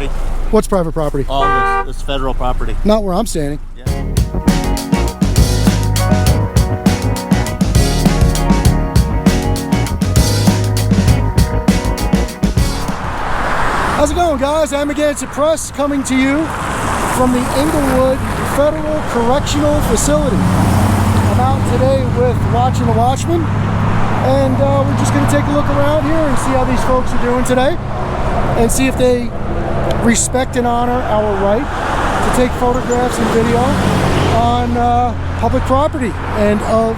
property. What's private property? All this is federal property. Not where I'm standing. Yeah. How's it going, guys? Amagansett Press coming to you from the Englewood Federal Correctional Facility. I'm out today with watching the Watchmen, and we're just going to take a look around here and see how these folks are doing today, and see if they respect and honor our right to take photographs and video on public property and of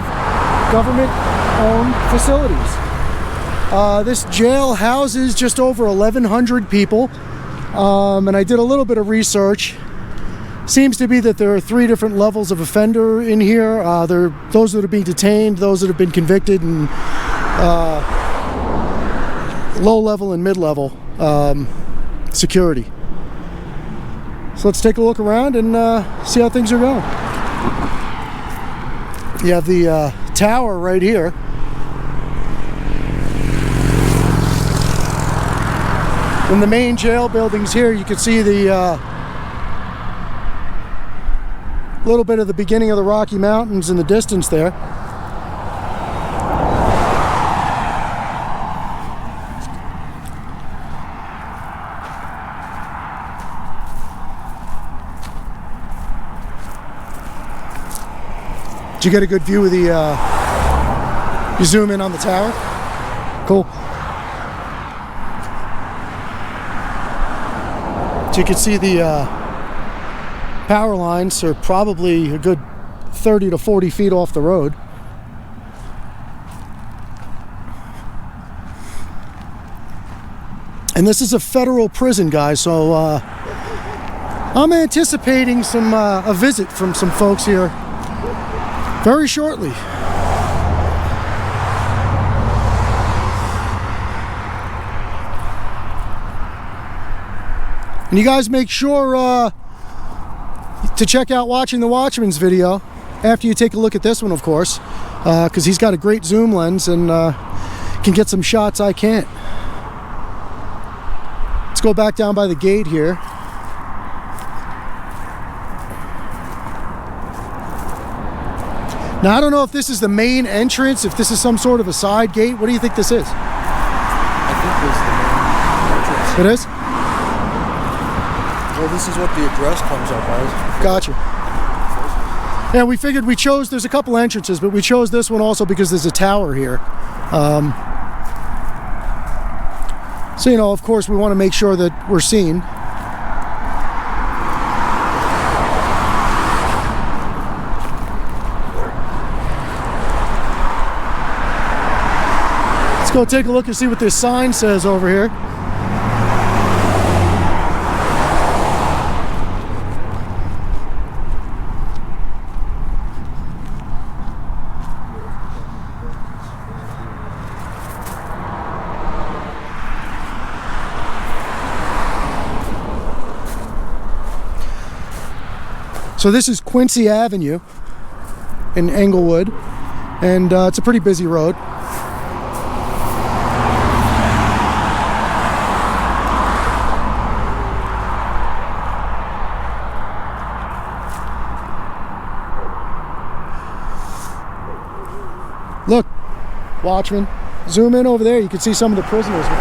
government-owned facilities. This jail houses just over 1,100 people, and I did a little bit of research. Seems to be that there are 3 different levels of offender in here. There are those that are being detained, those that have been convicted, and low-level and mid-level security. So let's take a look around and see how things are going. You have the tower right here. In the main jail buildings here, you can see the little bit of the beginning of the Rocky Mountains in the distance there. Did you get a good view of the, you zoom in on the tower? Cool. So you can see the power lines are probably a good 30 to 40 feet off the road. And this is a federal prison, guys, so I'm anticipating some a visit from some folks here very shortly. And you guys make sure to check out Watching the Watchmen's video after you take a look at this one, of course, because he's got a great zoom lens and can get some shots I can't. Let's go back down by the gate here. Now, I don't know if this is the main entrance, if this is some sort of a side gate. What do you think this is? I think this is the main entrance. It is? Well, this is what the address comes up as. Gotcha. Yeah, we figured we chose, there's a couple entrances, but we chose this one also because there's a tower here. So, you know, of course, we want to make sure that we're seen. Let's go take a look and see what this sign says over here. So this is Quincy Avenue in Englewood, and it's a pretty busy road. Look, Watchmen, zoom in over there. You can see some of the prisoners with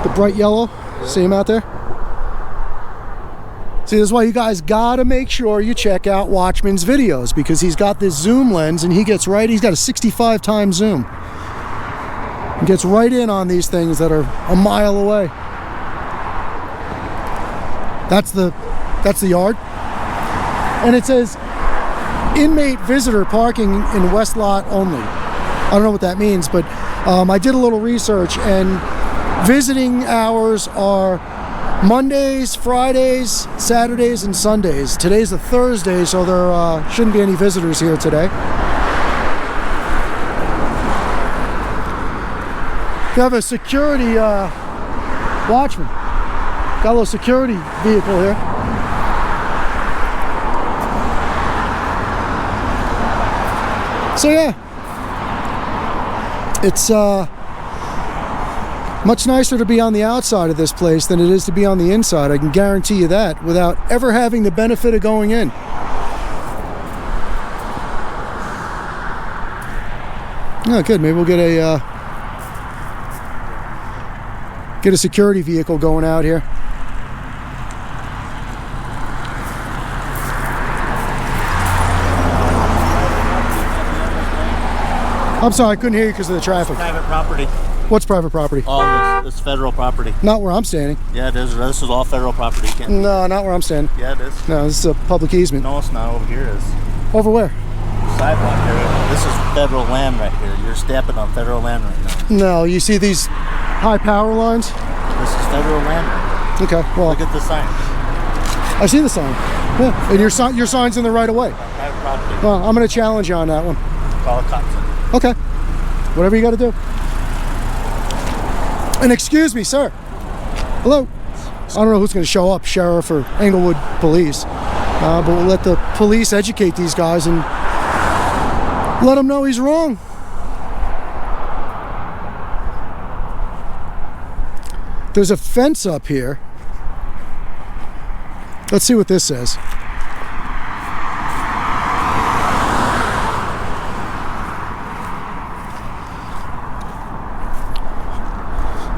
the bright yellow. See them out there? See, this is why you guys gotta make sure you check out Watchman's videos, because he's got this zoom lens and he's got a 65 times zoom. He gets right in on these things that are a mile away. That's the yard. And it says inmate visitor parking in west lot only. I don't know what that means, but I did a little research, and visiting hours are Mondays, Fridays, Saturdays, and Sundays. Today's a Thursday, so there shouldn't be any visitors here today. You have a security watchman. Got a little security vehicle here. So yeah, it's Much nicer to be on the outside of this place than it is to be on the inside. I can guarantee you that without ever having the benefit of going in. Oh, good. Maybe we'll get a security vehicle going out here. I'm sorry, I couldn't hear you because of the traffic. Private property. What's private property? All this federal property. Not where I'm standing. Yeah, it is. This is all federal property. No, not where I'm standing. Yeah, it is. No, this is a public easement. No, it's not. Over here it is. Over where? Sidewalk here. This is federal land right here. You're stepping on federal land right now. No, you see these high power lines? This is federal land right Okay, well, now. Look at the sign. I see the sign. Yeah, and your sign's in the right of way. Private property. Well, I'm going to challenge you on that one. Call the cops. Okay, whatever you got to do. And excuse me, sir. Hello. I don't know who's going to show up, sheriff or Englewood police, but we'll let the police educate these guys and let them know he's wrong. There's a fence up here. Let's see what this says.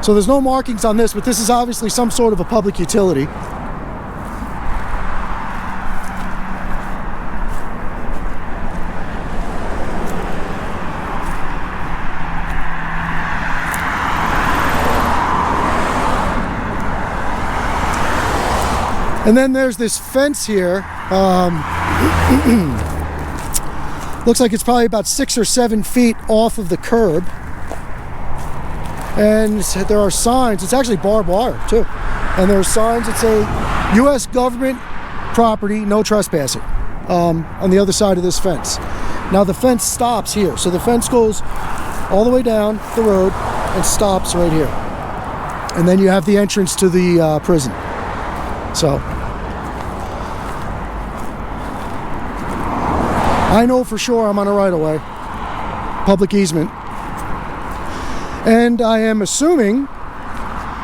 So there's no markings on this, but this is obviously some sort of a public utility. And then there's this fence here. Looks like it's probably about 6 or 7 feet off of the curb. And there are signs. It's actually barbed wire too. And there are signs that say U.S. government property, no trespassing, on the other side of this fence. Now the fence stops here. So the fence goes all the way down the road and stops right here. And then you have the entrance to the prison. So I know for sure I'm on a right-of-way, public easement. And I am assuming,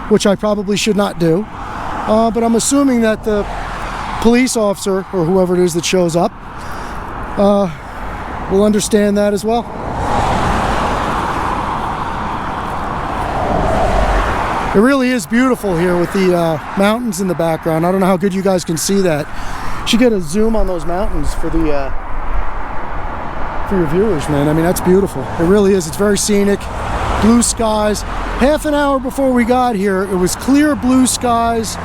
which I probably should not do, but I'm assuming that the police officer or whoever it is that shows up will understand that as well. It really is beautiful here with the mountains in the background. I don't know how good you guys can see that. You should get a zoom on those mountains for the for your viewers, man. I mean, that's beautiful. It really is. It's very scenic. Blue skies. Half an hour before we got here, it was clear blue skies,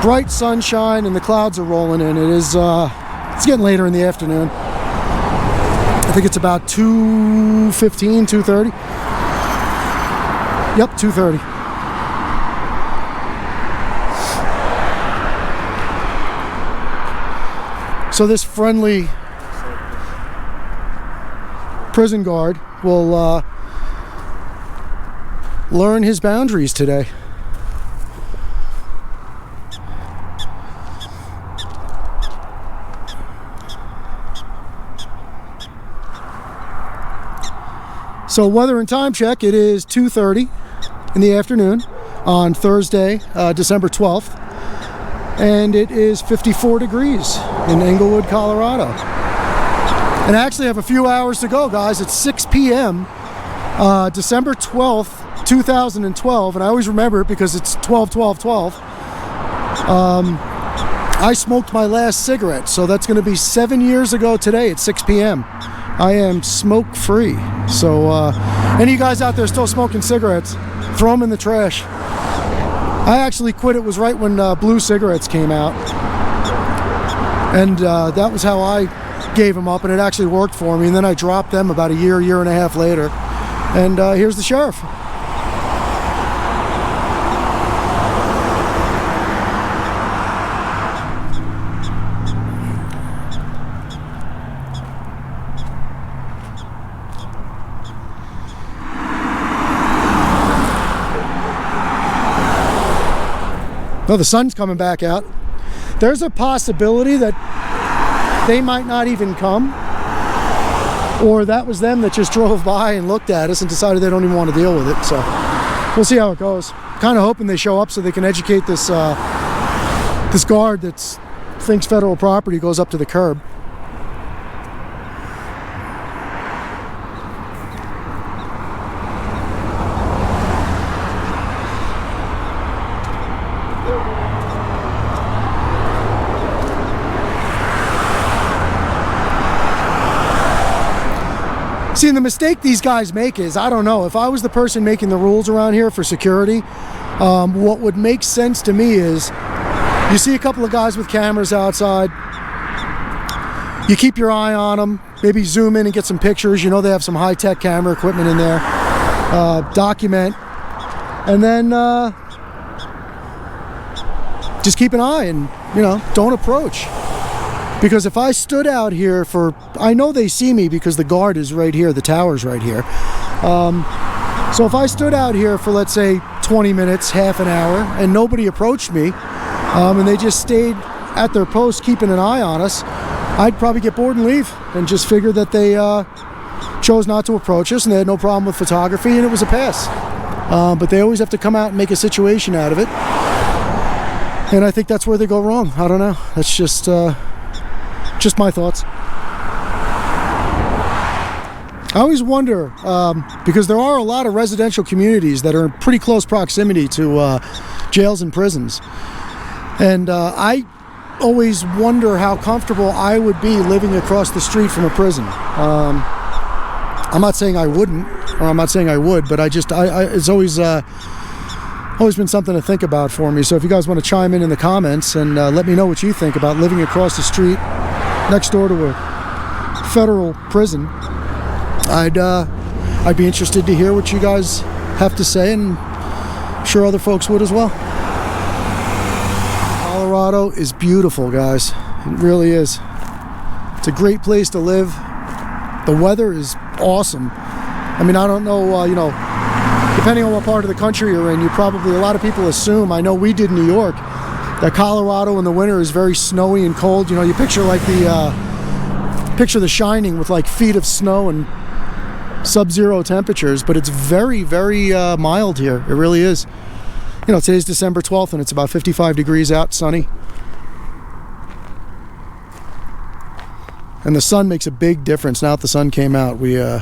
bright sunshine, and the clouds are rolling in. It is, it's getting later in the afternoon. I think it's about 2:15, 2:30. Yep, 2:30. So this friendly prison guard will learn his boundaries today. So weather and time check, it is 2:30 in the afternoon on Thursday, December 12th, and it is 54 degrees in Englewood, Colorado. And I actually have a few hours to go, guys. It's 6 p.m. December 12th, 2012, and I always remember it because it's 12/12/12. I smoked my last cigarette, so that's going to be 7 years ago today at 6 p.m. I am smoke free. So any of you guys out there still smoking cigarettes, throw them in the trash. I actually quit. It was right when blue cigarettes came out, and that was how I gave them up, and it actually worked for me. And then I dropped them about a year and a half later, and here's the sheriff. Oh, the sun's coming back out. There's a possibility that they might not even come, or that was them that just drove by and looked at us and decided they don't even want to deal with it. So we'll see how it goes. Kind of hoping they show up so they can educate this this guard that thinks federal property goes up to the curb. See, and the mistake these guys make is, I don't know, if I was the person making the rules around here for security, what would make sense to me is, you see a couple of guys with cameras outside, you keep your eye on them, maybe zoom in and get some pictures, you know they have some high-tech camera equipment in there, document, and then just keep an eye and, you know, don't approach. Because if I stood out here for, I know they see me because the guard is right here, the tower's right here. So if I stood out here for, let's say, 20 minutes, half an hour, and nobody approached me, and they just stayed at their post keeping an eye on us, I'd probably get bored and leave and just figure that they chose not to approach us and they had no problem with photography and it was a pass. But they always have to come out and make a situation out of it. And I think that's where they go wrong. I don't know. That's just my thoughts. I always wonder, because there are a lot of residential communities that are in pretty close proximity to jails and prisons. And I always wonder how comfortable I would be living across the street from a prison. I'm not saying I wouldn't, or I'm not saying I would, but it's always been something to think about for me. So if you guys want to chime in the comments and let me know what you think about living across the street next door to a federal prison, I'd be interested to hear what you guys have to say, and I'm sure other folks would as well. Colorado is beautiful, guys. It really is. It's a great place to live. The weather is awesome. I mean, I don't know, you know, depending on what part of the country you're in, a lot of people assume, I know we did in New York, that Colorado in the winter is very snowy and cold. You know, you picture like picture The Shining with like feet of snow and sub-zero temperatures, but it's very, very mild here. It really is. You know, today's December 12th and it's about 55 degrees out, sunny. And the sun makes a big difference. Now that the sun came out, you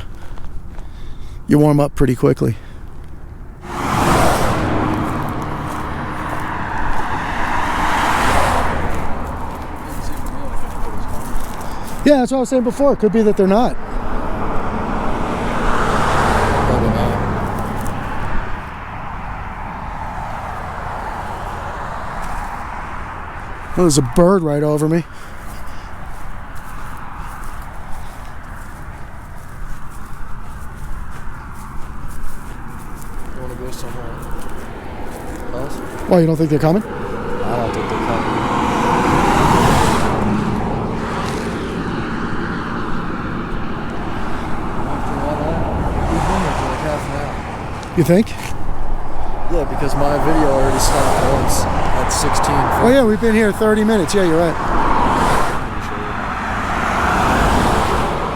warm up pretty quickly. Yeah, that's what I was saying before. It could be that they're not. Probably not. Oh, there's a bird right over me. You want to go somewhere else? Why, you don't think they're coming? I don't think they're coming. You think? Yeah, because my video already stopped once at 16. Oh yeah, we've been here 30 minutes. Yeah, you're right.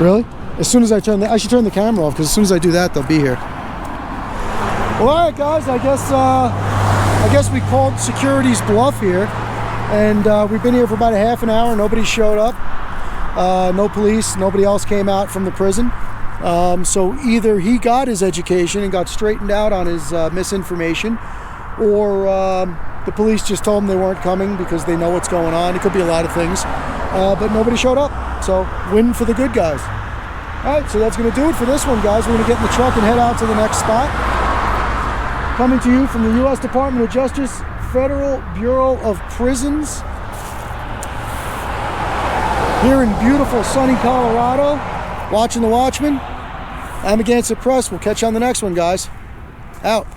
Really? As soon as I should turn the camera off, because as soon as I do that, they'll be here. Well, all right, guys. I guess we called security's bluff here, and we've been here for about a half an hour. Nobody showed up. No police. Nobody else came out from the prison. So either he got his education and got straightened out on his misinformation, or the police just told him they weren't coming because they know what's going on. It could be a lot of things, but nobody showed up. So win for the good guys. All right, so that's going to do it for this one, guys. We're going to get in the truck and head out to the next spot. Coming to you from the U.S. Department of Justice, Federal Bureau of Prisons, here in beautiful sunny Colorado, watching the Watchmen. Amagansett Press. We'll catch you on the next one, guys. Out.